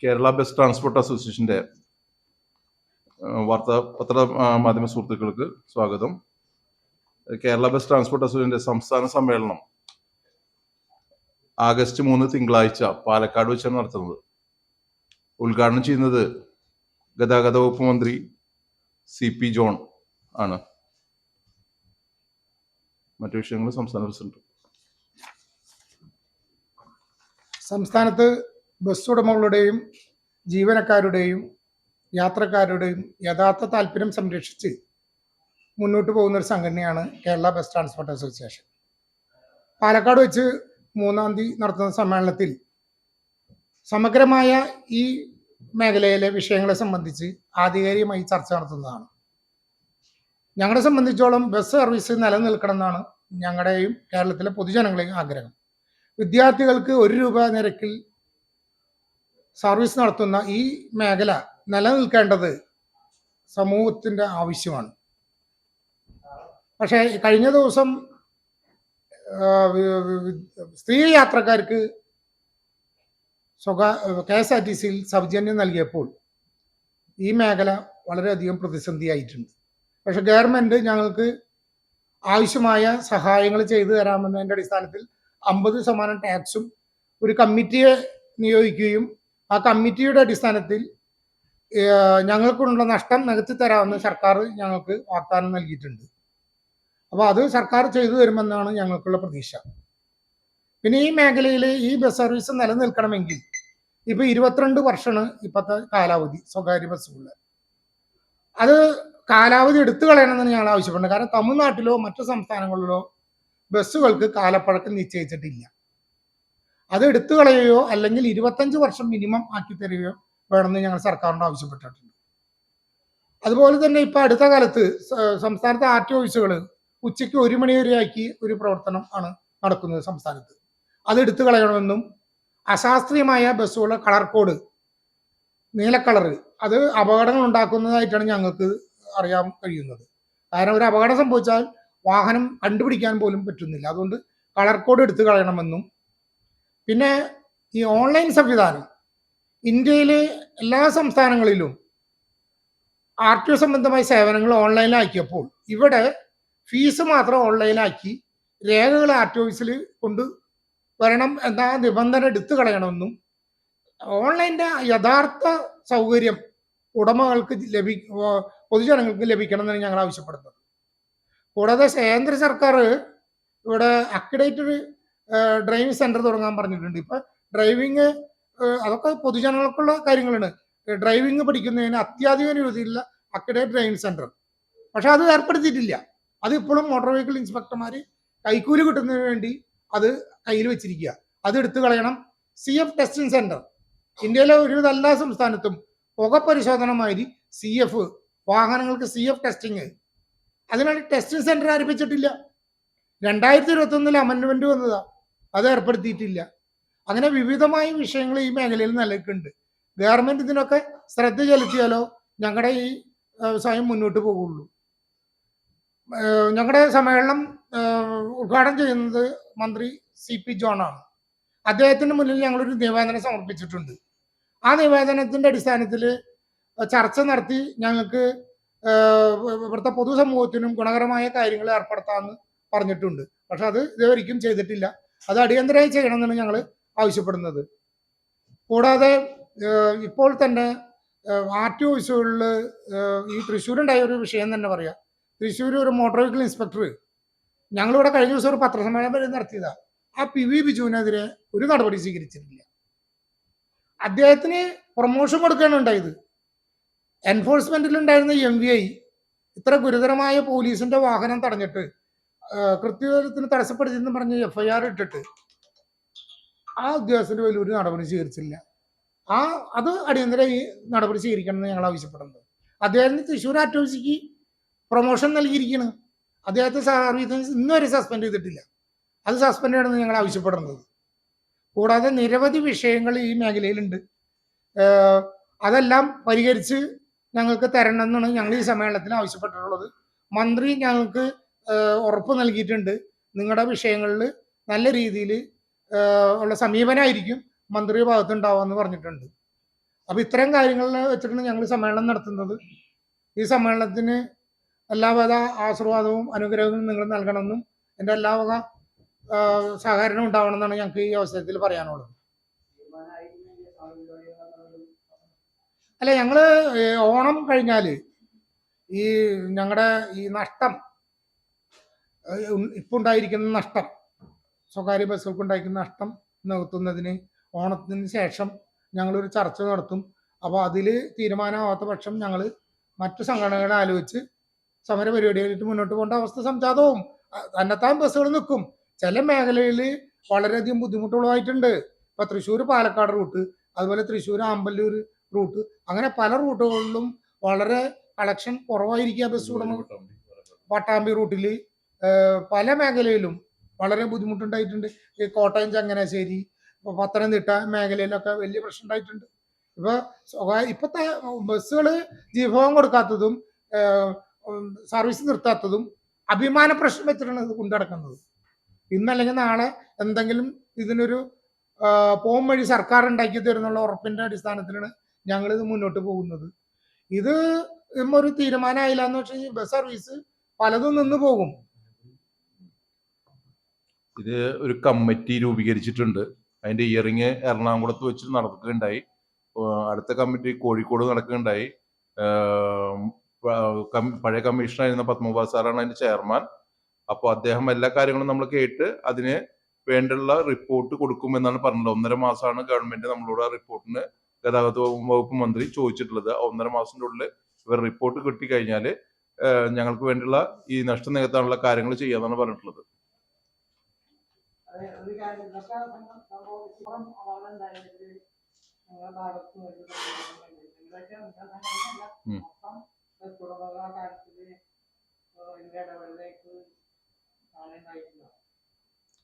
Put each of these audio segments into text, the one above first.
Kerala bus transport അസോസിയേഷന്റെ പത്ര മാധ്യമ സുഹൃത്തുക്കൾക്ക് സ്വാഗതം. കേരള ബസ് ട്രാൻസ്പോർട്ട് അസോസിയേഷന്റെ സംസ്ഥാന സമ്മേളനം ആഗസ്റ്റ് 3 തിങ്കളാഴ്ച പാലക്കാട് വെച്ചാണ് നടത്തുന്നത്. ഉദ്ഘാടനം ചെയ്യുന്നത് ഗതാഗത വകുപ്പ് മന്ത്രി CP ജോൺ ആണ്. മറ്റു വിഷയങ്ങൾ സംസ്ഥാന പ്രസിഡന്റ്. സംസ്ഥാനത്ത് ബസ് ഉടമകളുടെയും ജീവനക്കാരുടെയും യാത്രക്കാരുടെയും യഥാർത്ഥ താല്പര്യം സംരക്ഷിച്ച് മുന്നോട്ട് പോകുന്ന ഒരു സംഘടനയാണ് Kerala bus transport association. Palakkad വെച്ച് 3-ാം തീയതി നടത്തുന്ന സമ്മേളനത്തിൽ സമഗ്രമായ ഈ മേഖലയിലെ വിഷയങ്ങളെ സംബന്ധിച്ച് ആധികാരികമായി ചർച്ച നടത്തുന്നതാണ്. ഞങ്ങളെ സംബന്ധിച്ചോളം ബസ് സർവീസ് നിലനിൽക്കണം എന്നാണ് ഞങ്ങളുടെയും കേരളത്തിലെ പൊതുജനങ്ങളുടെയും ആഗ്രഹം. വിദ്യാർത്ഥികൾക്ക് 1 രൂപ നിരക്കിൽ സർവീസ് നടത്തുന്ന ഈ മേഖല നിലനിൽക്കേണ്ടത് സമൂഹത്തിൻ്റെ ആവശ്യമാണ്. പക്ഷേ കഴിഞ്ഞ ദിവസം സ്ത്രീ യാത്രക്കാർക്ക് KSRTCയിൽ സൗജന്യം നൽകിയപ്പോൾ ഈ മേഖല വളരെയധികം പ്രതിസന്ധിയായിട്ടുണ്ട്. പക്ഷെ ഗവൺമെൻറ് ഞങ്ങൾക്ക് ആവശ്യമായ സഹായങ്ങൾ ചെയ്തു തരാമെന്നതിൻ്റെ അടിസ്ഥാനത്തിൽ 50% ടാക്സും ഒരു കമ്മിറ്റിയെ നിയോഗിക്കുകയും ആ കമ്മിറ്റിയുടെ അടിസ്ഥാനത്തിൽ ഞങ്ങൾക്കുള്ള നഷ്ടം നികത്തി തരാമെന്ന് സർക്കാർ ഞങ്ങൾക്ക് വാഗ്ദാനം നൽകിയിട്ടുണ്ട്. അപ്പോൾ അത് സർക്കാർ ചെയ്തു തരുമെന്നാണ് ഞങ്ങൾക്കുള്ള പ്രതീക്ഷ. പിന്നെ ഈ മേഖലയിൽ ഈ ബസ് സർവീസ് നിലനിൽക്കണമെങ്കിൽ ഇപ്പോൾ 22 വർഷമാണ് ഇപ്പോഴത്തെ കാലാവധി സ്വകാര്യ ബസ്സുകളിൽ. അത് കാലാവധി എടുത്തു കളയണമെന്നാണ് ഞങ്ങൾ ആവശ്യപ്പെടുന്നത്. കാരണം തമിഴ്നാട്ടിലോ മറ്റു സംസ്ഥാനങ്ങളിലോ ബസ്സുകൾക്ക് കാലപ്പഴക്കം നിശ്ചയിച്ചിട്ടില്ല. അത് എടുത്തു കളയുകയോ അല്ലെങ്കിൽ 25 വർഷം മിനിമം ആക്കി തരികയോ വേണമെന്ന് ഞങ്ങൾ സർക്കാരിനോട് ആവശ്യപ്പെട്ടിട്ടുണ്ട്. അതുപോലെ തന്നെ ഇപ്പം അടുത്ത കാലത്ത് സംസ്ഥാനത്തെ RTO ഓഫീസുകൾ ഉച്ചയ്ക്ക് 1 മണി വരെ ആക്കി ഒരു പ്രവർത്തനം ആണ് നടക്കുന്നത് സംസ്ഥാനത്ത്. അത് എടുത്തു കളയണമെന്നും അശാസ്ത്രീയമായ ബസ്സുകളുടെ കളർ കോഡ് നീല കളറ് അത് അപകടങ്ങൾ ഉണ്ടാക്കുന്നതായിട്ടാണ് ഞങ്ങൾക്ക് അറിയാൻ കഴിയുന്നത്. കാരണം ഒരു അപകടം സംഭവിച്ചാൽ വാഹനം കണ്ടുപിടിക്കാൻ പോലും പറ്റുന്നില്ല. അതുകൊണ്ട് കളർ കോഡ് എടുത്തു കളയണമെന്നും പിന്നെ ഈ ഓൺലൈൻ സംവിധാനം ഇന്ത്യയിലെ എല്ലാ സംസ്ഥാനങ്ങളിലും RTO സംബന്ധമായ സേവനങ്ങൾ ഓൺലൈനിലാക്കിയപ്പോൾ ഇവിടെ ഫീസ് മാത്രം ഓൺലൈനാക്കി രേഖകൾ RTO ഓഫീസിൽ കൊണ്ട് വരണം എന്ന നിബന്ധന എടുത്തു കളയണമെന്നും ഓൺലൈൻ്റെ യഥാർത്ഥ സൗകര്യം ഉടമകൾക്ക് പൊതുജനങ്ങൾക്ക് ലഭിക്കണമെന്നാണ് ഞങ്ങൾ ആവശ്യപ്പെടുന്നത്. കൂടാതെ കേന്ദ്ര സർക്കാർ ഇവിടെ അക്രഡിറ്റഡ് ഡ്രൈവിംഗ് സെൻറ്റർ തുടങ്ങാൻ പറഞ്ഞിട്ടുണ്ട്. ഇപ്പം ഡ്രൈവിങ് അതൊക്കെ പൊതുജനങ്ങൾക്കുള്ള കാര്യങ്ങളാണ്. ഡ്രൈവിംഗ് പഠിക്കുന്നതിന് അത്യാധുനിക രീതിയിലുള്ള അക്രഡിറ്റഡ് ഡ്രൈവിംഗ് സെൻറ്റർ പക്ഷെ അത് ഏർപ്പെടുത്തിയിട്ടില്ല. അത് ഇപ്പോഴും മോട്ടോർ വെഹിക്കിൾ ഇൻസ്പെക്ടർമാർ കൈക്കൂലി കിട്ടുന്നതിന് വേണ്ടി അത് കയ്യിൽ വെച്ചിരിക്കുക. അത് എടുത്തു കളയണം. CF ടെസ്റ്റിംഗ് സെൻറ്റർ ഇന്ത്യയിലെ ഒരുവിധ എല്ലാ സംസ്ഥാനത്തും പുക പരിശോധന മാതിരി CF വാഹനങ്ങൾക്ക് CF ടെസ്റ്റിങ് അതിനാണ് ടെസ്റ്റിംഗ് സെൻറ്റർ ആരംഭിച്ചിട്ടില്ല. 2021 അമെൻമെൻറ്റ് വന്നതാണ്, അത് ഏർപ്പെടുത്തിയിട്ടില്ല. അങ്ങനെ വിവിധമായ വിഷയങ്ങൾ ഈ മേഖലയിൽ നിലനിൽക്കുന്നുണ്ട്. ഗവൺമെൻറ് ഇതിനൊക്കെ ശ്രദ്ധ ചെലുത്തിയാലോ ഞങ്ങളുടെ ഈ വ്യവസായം മുന്നോട്ട് പോകുള്ളൂ. ഞങ്ങളുടെ സമ്മേളനം ഉദ്ഘാടനം ചെയ്യുന്നത് മന്ത്രി CP ജോൺ ആണ്. അദ്ദേഹത്തിന് മുന്നിൽ ഞങ്ങളൊരു നിവേദനം സമർപ്പിച്ചിട്ടുണ്ട്. ആ നിവേദനത്തിൻ്റെ അടിസ്ഥാനത്തിൽ ചർച്ച നടത്തി ഞങ്ങൾക്ക് ഇവിടുത്തെ പൊതുസമൂഹത്തിനും ഗുണകരമായ കാര്യങ്ങൾ ഏർപ്പെടുത്താമെന്ന് പറഞ്ഞിട്ടുണ്ട്. പക്ഷെ അത് ഇതുവരെയും ചെയ്തിട്ടില്ല. അത് അടിയന്തരമായി ചെയ്യണമെന്നാണ് ഞങ്ങൾ ആവശ്യപ്പെടുന്നത്. കൂടാതെ ഇപ്പോൾ തന്നെ RTO ഓഫീസുകളിൽ ഈ തൃശ്ശൂരുണ്ടായ ഒരു വിഷയം തന്നെ പറയാം. തൃശ്ശൂർ ഒരു മോട്ടോർ വെഹിക്കിൾ ഇൻസ്പെക്ടർ ഞങ്ങളിവിടെ കഴിഞ്ഞ ദിവസം ഒരു പത്രസമ്മേളനം വരെ നടത്തിയതാണ്. ആ PV ബിജുവിനെതിരെ ഒരു നടപടി സ്വീകരിച്ചിട്ടില്ല. അദ്ദേഹത്തിന് പ്രൊമോഷൻ കൊടുക്കുകയാണ് ഉണ്ടായത്. എൻഫോഴ്സ്മെന്റിലുണ്ടായിരുന്ന MVI ഇത്ര ഗുരുതരമായ പോലീസിന്റെ വാഹനം തടഞ്ഞിട്ട് കൃത്യത്തിന് തടസ്സപ്പെടുത്തിയെന്ന് പറഞ്ഞ് FIR ഇട്ടിട്ട് ആ ഉദ്യോഗസ്ഥന്റെ പേരിൽ ഒരു നടപടി സ്വീകരിച്ചില്ല. അത് അടിയന്തര ഈ നടപടി സ്വീകരിക്കണമെന്ന് ഞങ്ങൾ ആവശ്യപ്പെടുന്നത്. അദ്ദേഹത്തിന് തൃശ്ശൂർ RTO ഓഫീസിക്ക് പ്രൊമോഷൻ നൽകിയിരിക്കുകയാണ്. അദ്ദേഹത്തെ സർവീസ് ഇന്നുവരെ സസ്പെൻഡ് ചെയ്തിട്ടില്ല. അത് സസ്പെൻഡ് ചെയ്യണമെന്ന് ഞങ്ങൾ ആവശ്യപ്പെടുന്നത്. കൂടാതെ നിരവധി വിഷയങ്ങൾ ഈ മേഖലയിലുണ്ട്. അതെല്ലാം പരിഹരിച്ച് ഞങ്ങൾക്ക് തരണം എന്നാണ് ഞങ്ങൾ ഈ സമ്മേളനത്തിൽ ആവശ്യപ്പെട്ടിട്ടുള്ളത്. മന്ത്രി ഞങ്ങൾക്ക് ഉറപ്പ് നൽകിയിട്ടുണ്ട്. നിങ്ങളുടെ വിഷയങ്ങളിൽ നല്ല രീതിയിൽ ഉള്ള സമീപനമായിരിക്കും മന്ത്രിയുടെ ഭാഗത്തുണ്ടാവുമെന്ന് പറഞ്ഞിട്ടുണ്ട്. അപ്പോൾ ഇത്തരം കാര്യങ്ങളിൽ വെച്ചിട്ടാണ് ഞങ്ങൾ സമ്മേളനം നടത്തുന്നത്. ഈ സമ്മേളനത്തിന് എല്ലാവിധ ആശീർവാദവും അനുഗ്രഹവും നിങ്ങൾ നൽകണമെന്നും എൻ്റെ എല്ലാവക സഹകരണം ഉണ്ടാവണമെന്നാണ് ഞങ്ങൾക്ക് ഈ അവസരത്തിൽ പറയാനുള്ളത്. അല്ല, ഞങ്ങൾ ഓണം കഴിഞ്ഞാൽ ഈ ഞങ്ങളുടെ ഈ നഷ്ടം, ഇപ്പോൾ ഉണ്ടായിരിക്കുന്ന നഷ്ടം, സ്വകാര്യ ബസ്സുകൾക്ക് ഉണ്ടായിരിക്കുന്ന നഷ്ടം നികത്തുന്നതിന് ഓണത്തിന് ശേഷം ഞങ്ങളൊരു ചർച്ച നടത്തും. അപ്പോൾ അതിൽ തീരുമാനമാവാത്ത പക്ഷം ഞങ്ങൾ മറ്റു സംഘടനകളെ ആലോചിച്ച് സമര പരിപാടികളായിട്ട് മുന്നോട്ട് പോകേണ്ട അവസ്ഥ സംജാതവും. തന്നെത്താൻ ബസ്സുകൾ നിൽക്കും. ചില മേഖലയിൽ വളരെയധികം ബുദ്ധിമുട്ടുകളായിട്ടുണ്ട്. ഇപ്പോൾ തൃശ്ശൂർ പാലക്കാട് റൂട്ട്, അതുപോലെ തൃശ്ശൂർ ആമ്പല്ലൂർ റൂട്ട്, അങ്ങനെ പല റൂട്ടുകളിലും വളരെ കളക്ഷൻ കുറവായിരിക്കുക ബസ് ഉടമകൾ. പട്ടാമ്പി റൂട്ടിൽ പല മേഖലയിലും വളരെ ബുദ്ധിമുട്ടുണ്ടായിട്ടുണ്ട്. ഈ കോട്ടയം ചങ്ങനാശ്ശേരി, പത്തനംതിട്ട മേഖലയിലൊക്കെ വലിയ പ്രശ്നം ഉണ്ടായിട്ടുണ്ട്. ഇപ്പോഴത്തെ ബസ്സുകൾ ജീവഭോഗം കൊടുക്കാത്തതും സർവീസ് നിർത്താത്തതും അഭിമാന പ്രശ്നം വെച്ചിട്ടാണ് ഇത് കൊണ്ടുനടക്കുന്നത്. ഇന്നല്ലെങ്കിൽ നാളെ എന്തെങ്കിലും ഇതിനൊരു പോം വഴി സർക്കാർ ഉണ്ടാക്കി തരുന്നുള്ള ഉറപ്പിൻ്റെ അടിസ്ഥാനത്തിലാണ് ഞങ്ങളിത് മുന്നോട്ട് പോകുന്നത്. ഇത് ഒരു തീരുമാനമായില്ല എന്ന് വെച്ചാൽ ബസ് സർവീസ് പലതും നിന്ന് പോകും. ഇത് ഒരു കമ്മിറ്റി രൂപീകരിച്ചിട്ടുണ്ട്. അതിന്റെ ഇയറിങ് എറണാകുളത്ത് വെച്ച് നടക്കുകയുണ്ടായി. അടുത്ത കമ്മിറ്റി കോഴിക്കോട് നടക്കുകയുണ്ടായി. പഴയ കമ്മീഷണറായിരുന്ന പത്മകുമാർ സാറാണ് അതിന്റെ ചെയർമാൻ. അപ്പോൾ അദ്ദേഹം എല്ലാ കാര്യങ്ങളും നമ്മൾ കേട്ട് അതിന് വേണ്ടുള്ള റിപ്പോർട്ട് കൊടുക്കുമെന്നാണ് പറഞ്ഞത്. 1.5 മാസമാണ് ഗവൺമെന്റ് നമ്മളോട് ആ റിപ്പോർട്ടിന് ഗതാഗത വകുപ്പ് മന്ത്രി ചോദിച്ചിട്ടുള്ളത്. 1.5 മാസത്തിന്റെ ഉള്ളിൽ ഇവർ റിപ്പോർട്ട് കിട്ടിക്കഴിഞ്ഞാൽ ഞങ്ങൾക്ക് വേണ്ടിയുള്ള ഈ നഷ്ടം നികത്താനുള്ള കാര്യങ്ങൾ ചെയ്യാന്നാണ് പറഞ്ഞിട്ടുള്ളത്.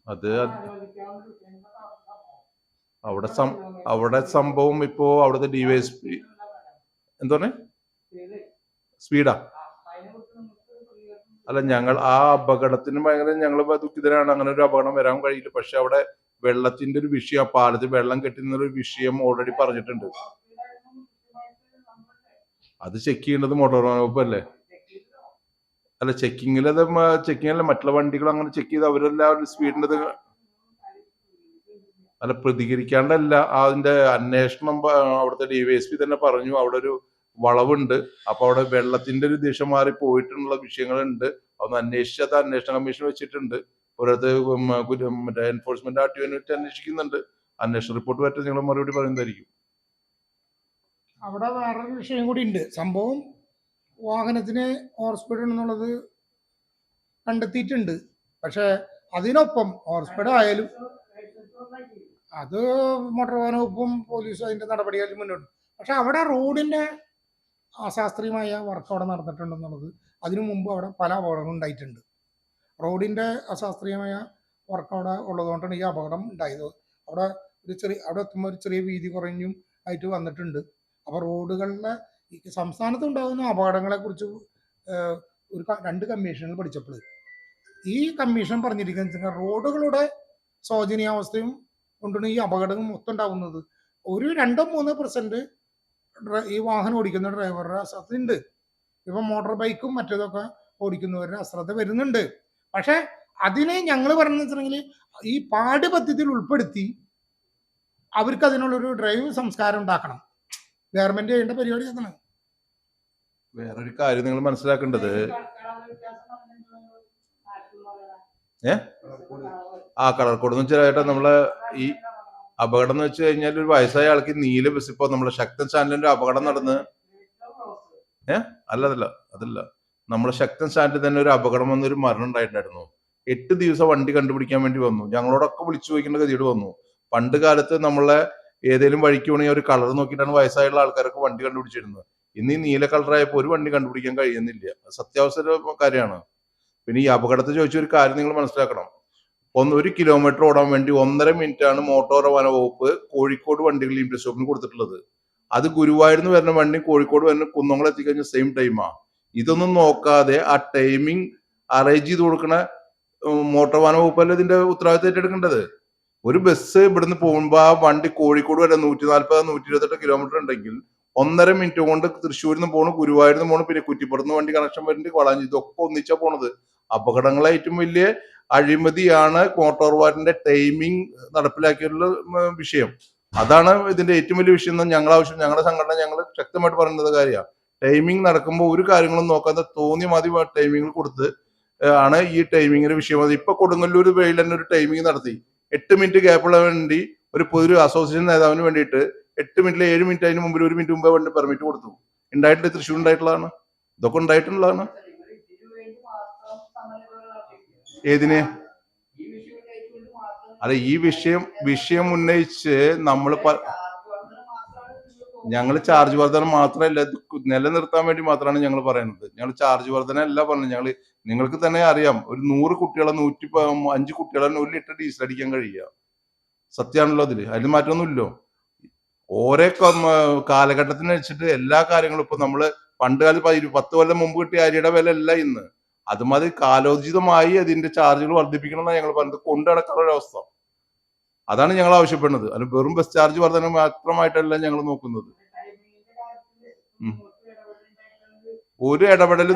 അത് അവിടെ സംഭവം ഇപ്പോ അവിടുത്തെ ഡിവൈഎസ്പി എന്താണ് സ്പീഡാ അല്ല, ഞങ്ങൾ ആ അപകടത്തിന് ഭയങ്കര ഞങ്ങൾ ദുഃഖിതരാണ്. അങ്ങനെ ഒരു അപകടം വരാൻ കഴിയില്ല. പക്ഷെ അവിടെ വെള്ളത്തിന്റെ ഒരു വിഷയം, പാലത്തിൽ വെള്ളം കെട്ടുന്ന ഒരു വിഷയം ഓൾറെഡി പറഞ്ഞിട്ടുണ്ട്. അത് ചെക്ക് ചെയ്യേണ്ടത് മോട്ടോർ വാഹന വകുപ്പല്ലേ? അല്ല, ചെക്കിങ്ങിൽ അത് ചെക്കിങ് അല്ല, മറ്റുള്ള വണ്ടികൾ അങ്ങനെ ചെക്ക് ചെയ്ത് അവരെല്ലാവരും സ്പീഡിൻ്റെ അല്ല പ്രതികരിക്കാണ്ടല്ല. അതിന്റെ അന്വേഷണം അവിടുത്തെ ഡിവൈഎസ്പി തന്നെ പറഞ്ഞു അവിടെ ഒരു വളവുണ്ട്, അപ്പൊ അവിടെ വെള്ളത്തിന്റെ ഒരു ദിശ മാറി പോയിട്ടുള്ള വിഷയങ്ങളുണ്ട്. അതൊന്ന് അന്വേഷിച്ചത് അന്വേഷണ കമ്മീഷൻ വെച്ചിട്ടുണ്ട്. ഓരോരുത്തർ മറ്റേ എൻഫോഴ്സ്മെന്റ് ആക്ടിവിറ്റി അന്വേഷിക്കുന്നുണ്ട്. അന്വേഷണ റിപ്പോർട്ട് പറ്റി നിങ്ങൾ മറുപടി പറയുന്നതായിരിക്കും. അവിടെ വേറൊരു വിഷയം കൂടി ഉണ്ട്. സംഭവം വാഹനത്തിന് ഓവർ സ്പീഡ് എന്നുള്ളത് കണ്ടെത്തിയിട്ടുണ്ട്. പക്ഷെ അതിനൊപ്പം ഓവർ സ്പീഡ് ആയാലും അത് മോട്ടോർ വാഹന വകുപ്പും പോലീസും അതിന്റെ നടപടികളിൽ മുന്നോട്ട്. പക്ഷെ അവിടെ റോഡിന്റെ അശാസ്ത്രീയമായ വർക്ക് അവിടെ നടന്നിട്ടുണ്ടെന്നുള്ളത്, അതിനു മുമ്പ് അവിടെ പല അപകടങ്ങളും ഉണ്ടായിട്ടുണ്ട്. റോഡിന്റെ അശാസ്ത്രീയമായ വർക്ക് അവിടെ ഉള്ളതുകൊണ്ടാണ് ഈ അപകടം ഉണ്ടായത്. അവിടെ എത്തുമ്പോൾ ഒരു ചെറിയ വീതി കുറഞ്ഞും ആയിട്ട് വന്നിട്ടുണ്ട്. അപ്പോൾ റോഡുകളിലെ ഈ സംസ്ഥാനത്ത് ഉണ്ടാകുന്ന അപകടങ്ങളെ കുറിച്ച് ഒരു 2 കമ്മീഷനുകൾ പഠിച്ചപ്പോൾ ഈ കമ്മീഷൻ പറഞ്ഞിരിക്കുന്നത് റോഡുകളുടെ ശോചനീയാവസ്ഥയും കൊണ്ടാണ് ഈ അപകടങ്ങൾ മൊത്തം ഉണ്ടാകുന്നത്. ഒരു 2-3% ഈ വാഹനം ഓടിക്കുന്ന ഡ്രൈവറുടെ അശ്രദ്ധ ഉണ്ട്. ഇപ്പം മോട്ടോർ ബൈക്കും മറ്റേതൊക്കെ ഓടിക്കുന്നവരുടെ അശ്രദ്ധ വരുന്നുണ്ട്. പക്ഷെ അതിനെ ഞങ്ങൾ പറഞ്ഞു വെച്ചിട്ടുണ്ടെങ്കിൽ ഈ പാഠ്യപദ്ധതിയിൽ ഉൾപ്പെടുത്തി അവർക്ക് അതിനുള്ളൊരു ഡ്രൈവ് സംസ്കാരം ഉണ്ടാക്കണം. ഗവൺമെന്റ് ചെയ്യേണ്ട പരിപാടി അതാണ്. വേറൊരു കാര്യം നിങ്ങൾ മനസ്സിലാക്കേണ്ടത്, കളർ കോഡ് എന്ന് വെച്ചാൽ നമ്മളെ ഈ അപകടം എന്ന് വെച്ച് കഴിഞ്ഞാൽ ഒരു വയസ്സായ ആൾക്ക് നീല ബസ്, ഇപ്പൊ നമ്മളെ ശക്തൻ സ്റ്റാൻഡിന്റെ അപകടം നടന്ന് അതല്ല നമ്മളെ ശക്തൻ സ്റ്റാൻഡിൽ തന്നെ ഒരു അപകടം വന്ന് ഒരു മരണം ഉണ്ടായിട്ടുണ്ടായിരുന്നു. 8 ദിവസം വണ്ടി കണ്ടുപിടിക്കാൻ വേണ്ടി വന്നു. ഞങ്ങളോടൊക്കെ വിളിച്ചു ചോദിക്കേണ്ട ഗതിയോട് വന്നു. പണ്ട് കാലത്ത് നമ്മളെ ഏതെങ്കിലും വഴിക്ക് വേണമെങ്കിൽ ഒരു കളർ നോക്കിയിട്ടാണ് വയസ്സായുള്ള ആൾക്കാരൊക്കെ വണ്ടി കണ്ടുപിടിച്ചിരുന്നത്. ഇന്ന് ഈ നീല കളറായപ്പോൾ ഒരു വണ്ടി കണ്ടുപിടിക്കാൻ കഴിയുന്നില്ല. സത്യാവസ്ഥ കാര്യമാണ്. പിന്നെ ഈ അപകടത്തെ ചോദിച്ച ഒരു കാര്യം നിങ്ങൾ മനസ്സിലാക്കണം. 1 കിലോമീറ്റർ ഓടാൻ വേണ്ടി 1.5 മിനിറ്റാണ് മോട്ടോർ വാഹന വകുപ്പ് കോഴിക്കോട് വണ്ടികൾ ലിമിറ്റഡ് സ്റ്റോപ്പിന് കൊടുത്തിട്ടുള്ളത്. അത് ഗുരുവായൂരിന്ന് വരുന്ന വണ്ടി കോഴിക്കോട് വരുന്ന കുന്നംകുളം എത്തിക്കഴിഞ്ഞാൽ സെയിം ടൈമാ. ഇതൊന്നും നോക്കാതെ ആ ടൈമിംഗ് അറേഞ്ച് ചെയ്ത് കൊടുക്കണ മോട്ടോർ വാഹന വകുപ്പല്ലേ ഇതിന്റെ ഉത്തരവാദിത്തം ഏറ്റെടുക്കേണ്ടത്. ഒരു ബസ് ഇവിടുന്ന് പോകുമ്പോ ആ വണ്ടി കോഴിക്കോട് വരെ 140-128 കിലോമീറ്റർ ഉണ്ടെങ്കിൽ 1.5 മിനിറ്റ് കൊണ്ട് തൃശ്ശൂരിൽ നിന്ന് പോണു, ഗുരുവായൂരിൽ നിന്ന് പോണു, പിന്നെ കുറ്റിപ്പുറത്ത് വണ്ടി കണക്ഷൻ വരുന്നുണ്ട്, വളാഞ്ചി, ഇതൊക്കെ ഒന്നിച്ചാ പോണത്. അപകടങ്ങളെ ഏറ്റവും വലിയ അഴിമതിയാണ് മോട്ടോർ വാഹനത്തിന്റെ ടൈമിംഗ് നടപ്പിലാക്കിയുള്ള വിഷയം. അതാണ് ഇതിന്റെ ഏറ്റവും വലിയ വിഷയം എന്ന് ഞങ്ങളുടെ സംഘടന ഞങ്ങൾ ശക്തമായിട്ട് പറയുന്നത് കാര്യമാണ്. ടൈമിംഗ് നടക്കുമ്പോൾ ഒരു കാര്യങ്ങളും നോക്കാതെ തോന്നിയ മതി ടൈമിംഗ് കൊടുത്ത് ആണ് ഈ ടൈമിങ്ങിന്റെ വിഷയം. ഇപ്പൊ കൊടുങ്ങല്ലൂർ വഴിയിൽ തന്നെ ഒരു ടൈമിംഗ് നടത്തി. 8 മിനിറ്റ് ഗ്യാപ്പുള്ള വേണ്ടി ഒരു അസോസിയേഷൻ നേതാവിന് വേണ്ടിയിട്ട് 8 മിനിറ്റിൽ 7 മിനിറ്റ് അതിന് മുമ്പിൽ 1 മിനിറ്റ് മുമ്പേ വേണ്ടി പെർമിറ്റ് കൊടുത്തു. ഉണ്ടായിട്ടില്ല, തൃശ്ശൂർ ഉണ്ടായിട്ടുള്ളതാണ്, ഇതൊക്കെ ഉണ്ടായിട്ടുള്ളതാണ്. ഏതിന്? അല്ല, ഈ വിഷയം ഉന്നയിച്ച് ഞങ്ങൾ ചാർജ് വർധന മാത്രമല്ല, നിലനിർത്താൻ വേണ്ടി മാത്രമാണ് ഞങ്ങൾ പറയുന്നത്. ഞങ്ങൾ ചാർജ് വർധന അല്ല പറഞ്ഞത്. നിങ്ങൾക്ക് തന്നെ അറിയാം, ഒരു 100 കുട്ടികളെ 105 കുട്ടികളെ 1 ലിറ്റർ ഡീസൽ അടിക്കാൻ കഴിയുക. സത്യമാണല്ലോ. അതിൽ മാറ്റമൊന്നുമില്ലോ. ഓരോ കാലഘട്ടത്തിന് വെച്ചിട്ട് എല്ലാ കാര്യങ്ങളും ഇപ്പൊ നമ്മള് പണ്ട് കാലത്ത് 10 കൊല്ലം മുമ്പ് കിട്ടിയ അരിയുടെ വില അല്ല ഇന്ന്. അതുമാതിരി കാലോചിതമായി അതിന്റെ ചാർജുകൾ വർദ്ധിപ്പിക്കണം എന്നാണ് ഞങ്ങൾ പറഞ്ഞത്. കൊണ്ടു നടക്കാനുള്ള അവസ്ഥ, അതാണ് ഞങ്ങൾ ആവശ്യപ്പെടുന്നത്. അത് വെറും ബസ് ചാർജ് വർധന മാത്രമായിട്ടല്ല ഞങ്ങൾ നോക്കുന്നത്. ഒരു ഇടപെടൽ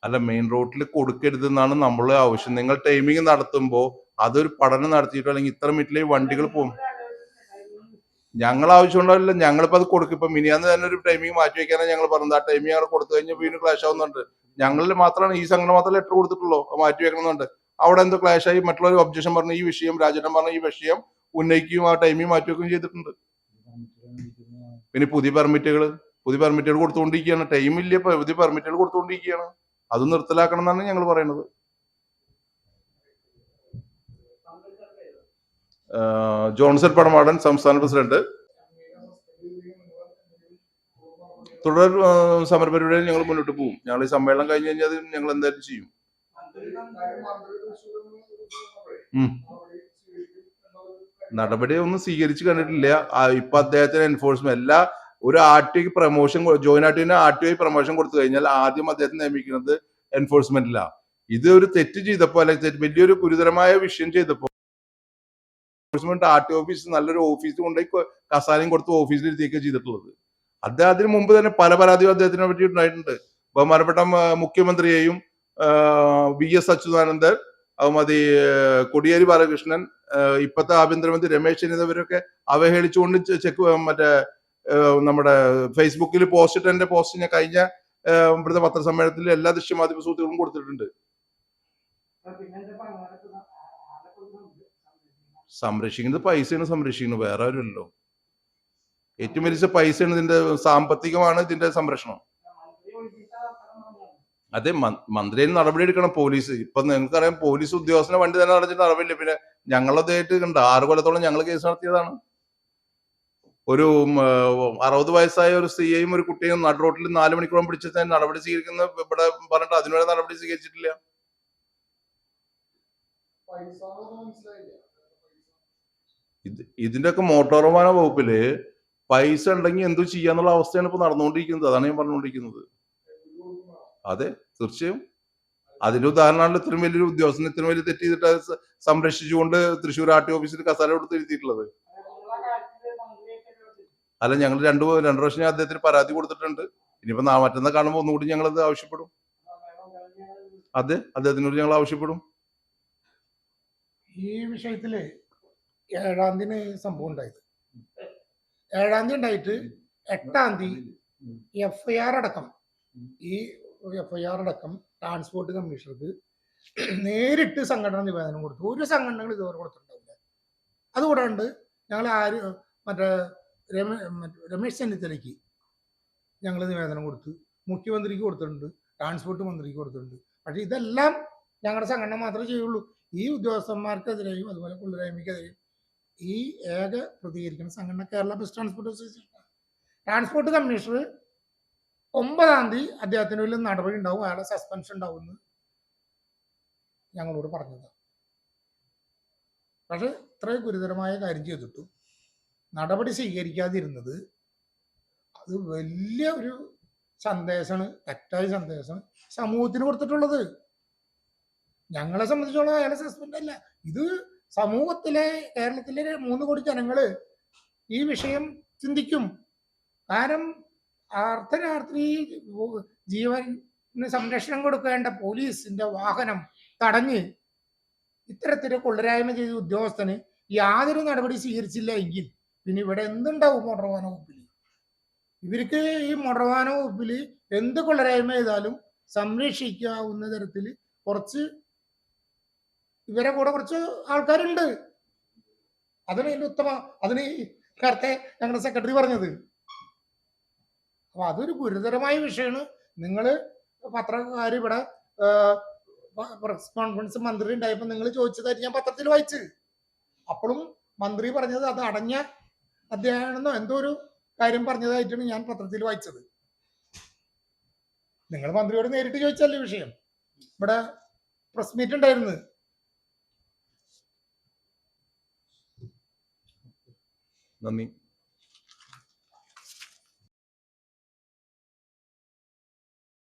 അല്ല, മെയിൻ റോഡിൽ കൊടുക്കരുതെന്നാണ് നമ്മളെ ആവശ്യം. നിങ്ങൾ ടൈമിംഗ് നടത്തുമ്പോൾ അതൊരു പഠനം നടത്തിയിട്ടോ അല്ലെങ്കിൽ ഇത്ര മിനിറ്റിലെ വണ്ടികൾ പോകും. ഞങ്ങൾ ആവശ്യമുണ്ടല്ല, ഞങ്ങളിപ്പോ അത് കൊടുക്കും. ഇപ്പൊ മിനിയാന്ന് തന്നെ ഒരു ടൈമിംഗ് മാറ്റി വെക്കാനാണ് ഞങ്ങൾ പറഞ്ഞത്. ആ ടൈമിംഗ് ഞങ്ങൾ കൊടുത്തു കഴിഞ്ഞാൽ വീണ്ടും ക്ലാഷ് ആവുന്നുണ്ട്. ഞങ്ങളിൽ മാത്രമാണ്, ഈ സംഘടന മാത്രമേ ലെറ്റർ കൊടുത്തിട്ടുള്ളൂ മാറ്റി വെക്കണമെന്നുണ്ട്. അവിടെ എന്തോ ക്ലാഷ് ആയി, മറ്റുള്ളവർ ഒബ്ജക്ഷൻ പറഞ്ഞ ഈ വിഷയം, രാജേട്ടൻ പറഞ്ഞ ഈ വിഷയം ഉന്നയിക്കുകയും ആ ടൈമിംഗ് മാറ്റി വെക്കുകയും ചെയ്തിട്ടുണ്ട്. പിന്നെ പുതിയ പെർമിറ്റുകൾ കൊടുത്തുകൊണ്ടിരിക്കുകയാണ്. ടൈമില്ല, പുതിയ പെർമിറ്റുകൾ കൊടുത്തുകൊണ്ടിരിക്കുകയാണ്. അത് നിർത്തലാക്കണം എന്നാണ് ഞങ്ങൾ പറയുന്നത്. ജോൺസൺ പടമാടൻ, സംസ്ഥാന പ്രസിഡന്റ്. തുടർ സമരപരിപാടികൾ ഞങ്ങൾ മുന്നോട്ട് പോകും. ഞങ്ങൾ ഈ സമ്മേളനം കഴിഞ്ഞ് കഴിഞ്ഞാൽ ഞങ്ങൾ എന്തായാലും ചെയ്യും. നടപടി ഒന്നും സ്വീകരിച്ചു കണ്ടിട്ടില്ല. ഇപ്പൊ അദ്ദേഹത്തിന് എൻഫോഴ്സ്മെന്റ് ഒരു RTI promotion, joint RTI promotion കൊടുത്തു കഴിഞ്ഞാൽ ആദ്യം അദ്ദേഹത്തെ നിയമിക്കുന്നത് എൻഫോഴ്സ്മെന്റിലാ. ഇത് ഒരു തെറ്റ് ചെയ്തപ്പോ, അല്ലെങ്കിൽ വലിയൊരു ഗുരുതരമായ വിഷയം ചെയ്തപ്പോ ആർടി ഓഫീസ് നല്ലൊരു ഓഫീസ് കൊണ്ടുപോയി കസാലയും കൊടുത്ത് ഓഫീസിൽ ഇരുത്തിയൊക്കെ ചെയ്തിട്ടുള്ളത്. അദ്ദേഹത്തിന് മുമ്പ് തന്നെ പല പരാതികളും അദ്ദേഹത്തിനെ പറ്റി ഉണ്ടായിട്ടുണ്ട്. ബഹുമാനപ്പെട്ട മുഖ്യമന്ത്രിയെയും VS അച്യുതാനന്ദൻ, അതുമതി കോടിയേരി ബാലകൃഷ്ണൻ, ഇപ്പോഴത്തെ ആഭ്യന്തരമന്ത്രി രമേശ് ചെന്നിത്തലവരൊക്കെ അവഹേളിച്ചുകൊണ്ട് മറ്റേ നമ്മുടെ ഫേസ്ബുക്കിൽ പോസ്റ്റ് ഇട്ട എന്റെ പോസ്റ്റ് ഞാൻ കഴിഞ്ഞ ഇവിടുത്തെ പത്രസമ്മേളനത്തിൽ എല്ലാ ദൃശ്യമാധ്യമ സുഹൃത്തുക്കളും കൊടുത്തിട്ടുണ്ട്. സംരക്ഷിക്കുന്നത് പൈസയാണ് സംരക്ഷിക്കുന്നത്, വേറെ ആരുമല്ലോ. ഏറ്റവും വലിയ പൈസയാണ് ഇതിന്റെ, സാമ്പത്തികമാണ് ഇതിന്റെ സംരക്ഷണം. അതെ, മന്ത്രിയെ നടപടി എടുക്കണം പോലീസ്. ഇപ്പൊ നിങ്ങൾക്കറിയാം, പോലീസ് ഉദ്യോഗസ്ഥനെ വണ്ടി തന്നെ നടന്നിട്ട് നടവില്ല. പിന്നെ ഞങ്ങളതായിട്ട് കണ്ട് 6 കൊല്ലത്തോളം ഞങ്ങൾ കേസ് നടത്തിയതാണ്. ഒരു 60 വയസ്സായ ഒരു സ്ത്രീയെയും ഒരു കുട്ടിയെയും നടുറോട്ടിൽ 4 മണിക്കൂറും പിടിച്ചിട്ട് നടപടി സ്വീകരിക്കുന്ന ഇവിടെ പറഞ്ഞിട്ട് അതിനുവരെ നടപടി സ്വീകരിച്ചിട്ടില്ല. ഇതിന്റെ ഒക്കെ മോട്ടോർ വാഹന വകുപ്പില് പൈസ ഉണ്ടെങ്കിൽ എന്തു ചെയ്യാന്നുള്ള അവസ്ഥയാണ് ഇപ്പൊ നടന്നുകൊണ്ടിരിക്കുന്നത്. അതാണ് ഞാൻ പറഞ്ഞുകൊണ്ടിരിക്കുന്നത്. അതെ, തീർച്ചയായും. അതിന്റെ ഉദാഹരണമാണ് ഇത്രയും വലിയൊരു ഉദ്യോഗസ്ഥന് ഇത്രയും വലിയ തെറ്റ് ചെയ്തിട്ട് സംരക്ഷിച്ചുകൊണ്ട് തൃശ്ശൂർ ആർടി ഓഫീസിൽ കസാല കൊടുത്ത് എഴുതിയിട്ടുള്ളത്. അല്ല, ഞങ്ങൾ രണ്ടു പ്രാവശ്യം ഞാൻ അദ്ദേഹത്തിന് പരാതി കൊടുത്തിട്ടുണ്ട്. ഇനിയിപ്പോ മറ്റന്നാൾ കാണുമ്പോൾ ഒന്നുകൂടി ഞങ്ങൾ അത് ആവശ്യപ്പെടും. അതെ, അദ്ദേഹത്തിനോട് ഞങ്ങൾ ആവശ്യപ്പെടും. ഈ വിഷയത്തില് 7-ാം തീയതി സംഭവം ഉണ്ടായത്. 7-ാം തീയതി ഉണ്ടായിട്ട് 8-ാം തീയതി FIR അടക്കം ട്രാൻസ്പോർട്ട് കമ്മീഷണർക്ക് നേരിട്ട് സംഘടന നിവേദനം കൊടുത്തു. ഒരു സംഘടനകൾ ഇതുവരെ കൊടുത്തിട്ടുണ്ടാവില്ല. അതുകൂടാണ്ട് ഞങ്ങൾ മറ്റേ രമേശ് ചെന്നിത്തലയ്ക്ക് ഞങ്ങൾ നിവേദനം കൊടുത്തു, മുഖ്യമന്ത്രിക്ക് കൊടുത്തിട്ടുണ്ട്, ട്രാൻസ്പോർട്ട് മന്ത്രിക്ക് കൊടുത്തിട്ടുണ്ട്. പക്ഷെ ഇതെല്ലാം ഞങ്ങളുടെ സംഘടന മാത്രമേ ചെയ്യുള്ളൂ. ഈ ഉദ്യോഗസ്ഥന്മാർക്കെതിരെയും അതുപോലെ കൊള്ളുരായ്മയ്ക്കെതിരെയും ഈ ഏക പ്രതികരിക്കുന്ന സംഘടന Kerala bus transport association. Transport commissioner 9-ാം തീയതി അദ്ദേഹത്തിന് വലിയ നടപടി ഉണ്ടാവും, അയാളെ സസ്പെൻഷൻ ഉണ്ടാവും എന്ന് ഞങ്ങളോട് പറഞ്ഞത്. പക്ഷെ ഇത്രയും ഗുരുതരമായ കാര്യം ചെയ്തിട്ടും നടപടി സ്വീകരിക്കാതിരുന്നത് അത് വലിയ ഒരു സന്ദേശമാണ്, തെറ്റായ സന്ദേശം സമൂഹത്തിന് കൊടുത്തിട്ടുള്ളത്. ഞങ്ങളെ സംബന്ധിച്ചോളം അയാളെ സസ്പെൻഡ് അല്ല. ഇത് സമൂഹത്തിലെ കേരളത്തിലെ 3 കോടി ജനങ്ങള് ഈ വിഷയം ചിന്തിക്കും. കാരണം അർദ്ധരാത്രി ജീവന് സംരക്ഷണം കൊടുക്കേണ്ട പോലീസിന്റെ വാഹനം തടഞ്ഞ് ഇത്തരത്തില് കൊള്ളരായ്മ ചെയ്ത ഉദ്യോഗസ്ഥന് യാതൊരു നടപടി സ്വീകരിച്ചില്ല എങ്കിൽ പിന്നെ ഇവിടെ എന്തുണ്ടാവും മോട്ടോർ വാഹന വകുപ്പിൽ? ഇവർക്ക് ഈ മോട്ടോർ വാഹന വകുപ്പിൽ എന്ത് കൊള്ളരായ്മ ചെയ്താലും സംരക്ഷിക്കാവുന്ന തരത്തിൽ കുറച്ച് ഇവരെ കൂടെ കുറച്ച് ആൾക്കാരുണ്ട്. അതിന് അതിന്റെ അതിന് നേരത്തെ ഞങ്ങളുടെ സെക്രട്ടറി പറഞ്ഞത്. അപ്പൊ അതൊരു ഗുരുതരമായ വിഷയമാണ്. നിങ്ങൾ പത്രക്കാർ ഇവിടെ പ്രസ് കോൺഫറൻസ് മന്ത്രി ഉണ്ടായപ്പോൾ നിങ്ങൾ ചോദിച്ചതായിട്ട് ഞാൻ പത്രത്തിൽ വായിച്ച്. അപ്പോഴും മന്ത്രി പറഞ്ഞത് അത് അടഞ്ഞ അധ്യായമാണെന്നോ എന്തോ ഒരു കാര്യം പറഞ്ഞതായിട്ടാണ് ഞാൻ പത്രത്തിൽ വായിച്ചത്. നിങ്ങൾ മന്ത്രിയോട് നേരിട്ട് ചോദിച്ചല്ലേ വിഷയം. ഇവിടെ പ്രസ് മീറ്റ് ഉണ്ടായിരുന്നു. നന്ദി.